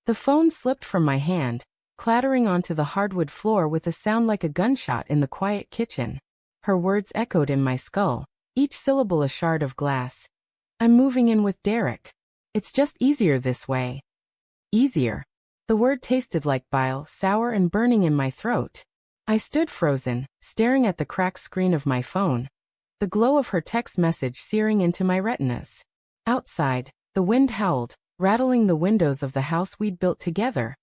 The phone slipped from my hand, clattering onto the hardwood floor with a sound like a gunshot in the quiet kitchen. Her words echoed in my skull, each syllable a shard of glass. I'm moving in with Derek. It's just easier this way. Easier. The word tasted like bile, sour and burning in my throat. I stood frozen, staring at the cracked screen of my phone, the glow of her text message searing into my retinas. Outside, the wind howled, rattling the windows of the house we'd built together.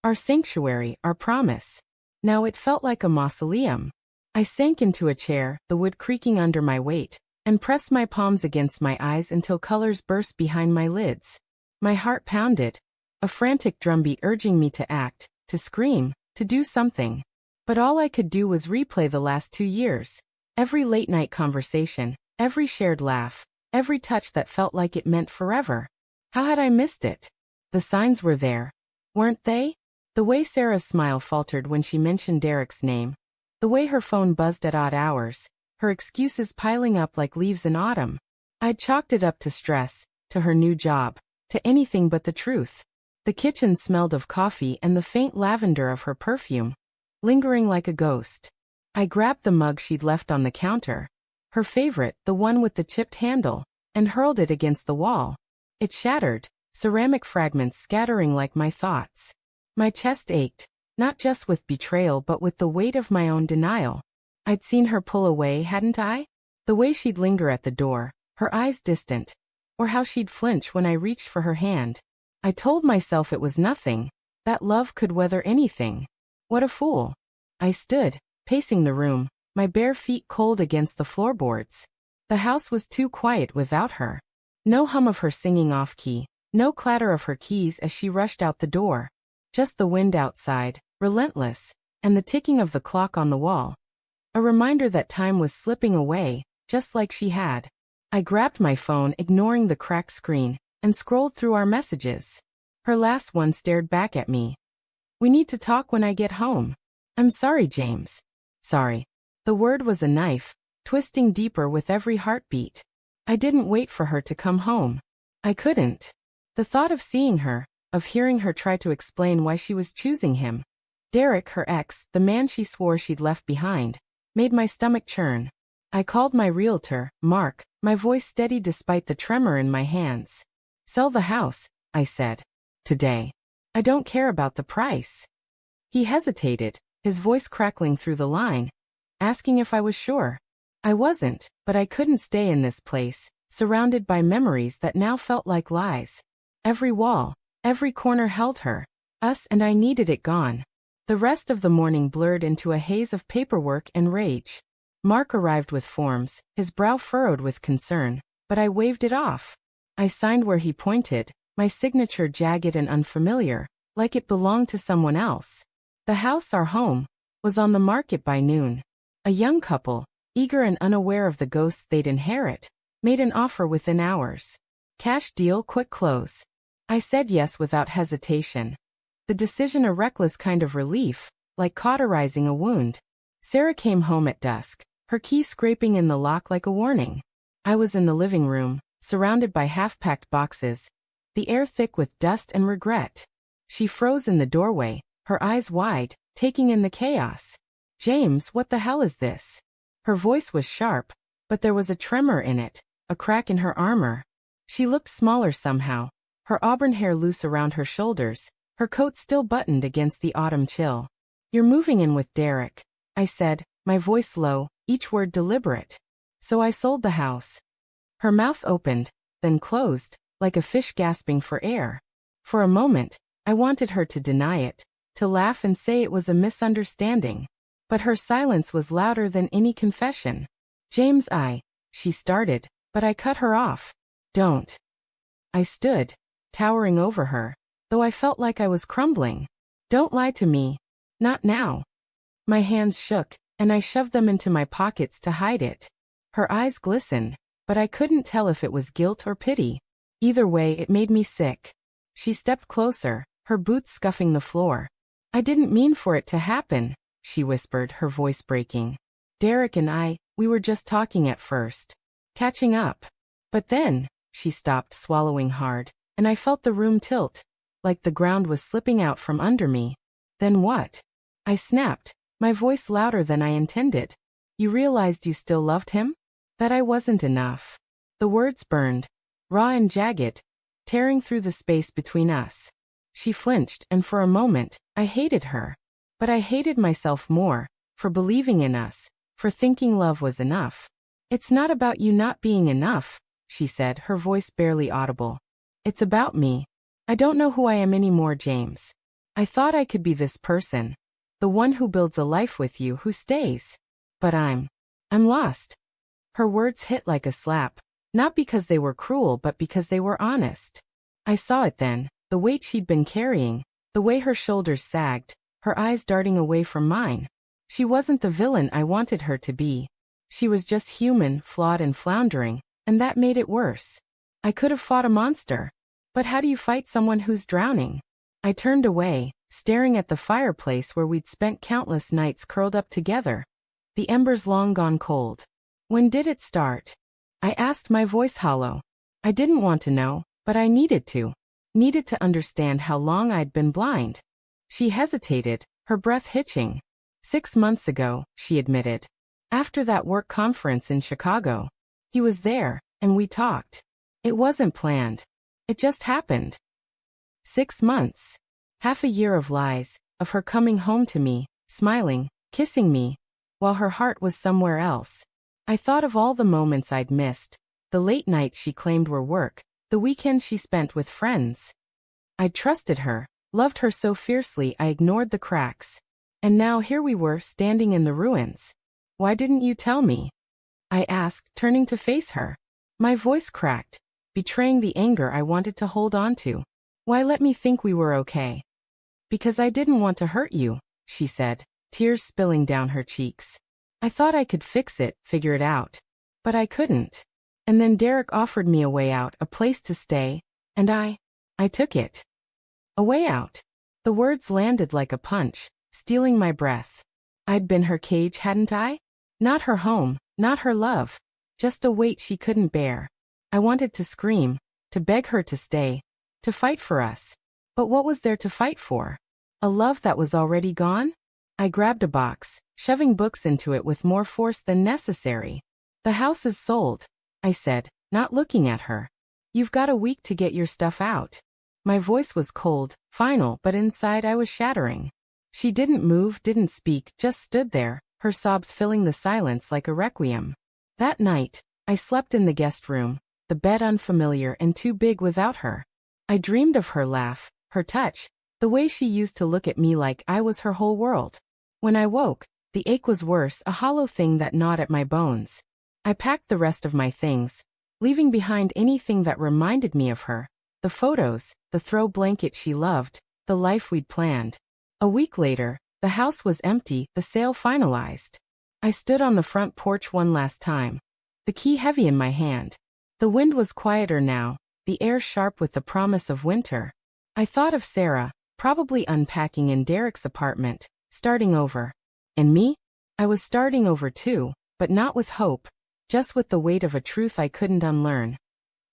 Our sanctuary, our promise. Now it felt like a mausoleum. I sank into a chair, the wood creaking under my weight, and pressed my palms against my eyes until colors burst behind my lids. My heart pounded, a frantic drumbeat urging me to act, to scream, to do something. But all I could do was replay the last 2 years. Every late-night conversation, every shared laugh, every touch that felt like it meant forever. How had I missed it? The signs were there, weren't they? The way Sarah's smile faltered when she mentioned Derek's name, the way her phone buzzed at odd hours, her excuses piling up like leaves in autumn. I'd chalked it up to stress, to her new job, to anything but the truth. The kitchen smelled of coffee and the faint lavender of her perfume, lingering like a ghost. I grabbed the mug she'd left on the counter, her favorite, the one with the chipped handle, and hurled it against the wall. It shattered, ceramic fragments scattering like my thoughts. My chest ached, not just with betrayal but with the weight of my own denial. I'd seen her pull away, hadn't I? The way she'd linger at the door, her eyes distant, or how she'd flinch when I reached for her hand. I told myself it was nothing, that love could weather anything. What a fool. I stood, pacing the room, my bare feet cold against the floorboards. The house was too quiet without her. No hum of her singing off-key, no clatter of her keys as she rushed out the door. Just the wind outside, relentless, and the ticking of the clock on the wall. A reminder that time was slipping away, just like she had. I grabbed my phone, ignoring the cracked screen, and scrolled through our messages. Her last one stared back at me. We need to talk when I get home. I'm sorry, James. Sorry. The word was a knife, twisting deeper with every heartbeat. I didn't wait for her to come home. I couldn't. The thought of seeing her, of hearing her try to explain why she was choosing him, Derek, her ex, the man she swore she'd left behind, made my stomach churn. I called my realtor, Mark, my voice steady despite the tremor in my hands. Sell the house, I said. Today. I don't care about the price. He hesitated, his voice crackling through the line, asking if I was sure. I wasn't, but I couldn't stay in this place, surrounded by memories that now felt like lies. Every wall, every corner held her, us, and I needed it gone. The rest of the morning blurred into a haze of paperwork and rage. Mark arrived with forms, his brow furrowed with concern, but I waved it off. I signed where he pointed, my signature jagged and unfamiliar, like it belonged to someone else. The house, our home, was on the market by noon. A young couple, eager and unaware of the ghosts they'd inherit, made an offer within hours. Cash deal, quick close. I said yes without hesitation. The decision a reckless kind of relief, like cauterizing a wound. Sarah came home at dusk, her key scraping in the lock like a warning. I was in the living room, surrounded by half-packed boxes, the air thick with dust and regret. She froze in the doorway, her eyes wide, taking in the chaos. James, what the hell is this? Her voice was sharp, but there was a tremor in it, a crack in her armor. She looked smaller somehow, her auburn hair loose around her shoulders, her coat still buttoned against the autumn chill. You're moving in with Derek, I said, my voice low, each word deliberate. So I sold the house. Her mouth opened, then closed, like a fish gasping for air. For a moment, I wanted her to deny it, to laugh and say it was a misunderstanding. But her silence was louder than any confession. James, she started, but I cut her off. Don't. I stood, towering over her, though I felt like I was crumbling. Don't lie to me. Not now. My hands shook, and I shoved them into my pockets to hide it. Her eyes glistened, but I couldn't tell if it was guilt or pity. Either way, it made me sick. She stepped closer, her boots scuffing the floor. I didn't mean for it to happen, she whispered, her voice breaking. Derek and we were just talking at first. Catching up. But then, she stopped, swallowing hard, and I felt the room tilt. like the ground was slipping out from under me. Then what? I snapped, my voice louder than I intended. You realized you still loved him? That I wasn't enough. The words burned, raw and jagged, tearing through the space between us. She flinched, and for a moment, I hated her. But I hated myself more, for believing in us, for thinking love was enough. It's not about you not being enough, she said, her voice barely audible. It's about me. I don't know who I am anymore, James. I thought I could be this person. The one who builds a life with you, who stays. But I'm lost. Her words hit like a slap, not because they were cruel but because they were honest. I saw it then, the weight she'd been carrying, the way her shoulders sagged, her eyes darting away from mine. She wasn't the villain I wanted her to be. She was just human, flawed and floundering, and that made it worse. I could have fought a monster. But how do you fight someone who's drowning? I turned away, staring at the fireplace where we'd spent countless nights curled up together. The embers long gone cold. When did it start? I asked, my voice hollow. I didn't want to know, but I needed to. Needed to understand how long I'd been blind. She hesitated, her breath hitching. 6 months ago, she admitted. After that work conference in Chicago. He was there, and we talked. It wasn't planned. It just happened. 6 months. Half a year of lies, of her coming home to me, smiling, kissing me, while her heart was somewhere else. I thought of all the moments I'd missed, the late nights she claimed were work, the weekends she spent with friends. I'd trusted her, loved her so fiercely I ignored the cracks. And now here we were, standing in the ruins. Why didn't you tell me? I asked, turning to face her. My voice cracked, betraying the anger I wanted to hold on to. Why let me think we were okay? Because I didn't want to hurt you, she said, tears spilling down her cheeks. I thought I could fix it, figure it out. But I couldn't. And then Derek offered me a way out, a place to stay, and I took it. A way out. The words landed like a punch, stealing my breath. I'd been her cage, hadn't I? Not her home, not her love. Just a weight she couldn't bear. I wanted to scream, to beg her to stay, to fight for us. But what was there to fight for? A love that was already gone? I grabbed a box, shoving books into it with more force than necessary. The house is sold, I said, not looking at her. You've got a week to get your stuff out. My voice was cold, final, but inside I was shattering. She didn't move, didn't speak, just stood there, her sobs filling the silence like a requiem. That night, I slept in the guest room, the bed unfamiliar and too big without her. I dreamed of her laugh, her touch, the way she used to look at me like I was her whole world. When I woke, the ache was worse, a hollow thing that gnawed at my bones. I packed the rest of my things, leaving behind anything that reminded me of her. The photos, the throw blanket she loved, the life we'd planned. A week later, the house was empty, the sale finalized. I stood on the front porch one last time, the key heavy in my hand. The wind was quieter now, the air sharp with the promise of winter. I thought of Sarah, probably unpacking in Derek's apartment, starting over. And me? I was starting over too, but not with hope, just with the weight of a truth I couldn't unlearn.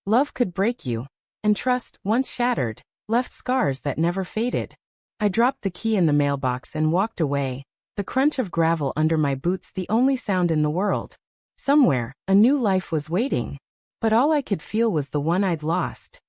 Love could break you, and trust, once shattered, left scars that never faded. I dropped the key in the mailbox and walked away, the crunch of gravel under my boots the only sound in the world. Somewhere, a new life was waiting. But all I could feel was the one I'd lost.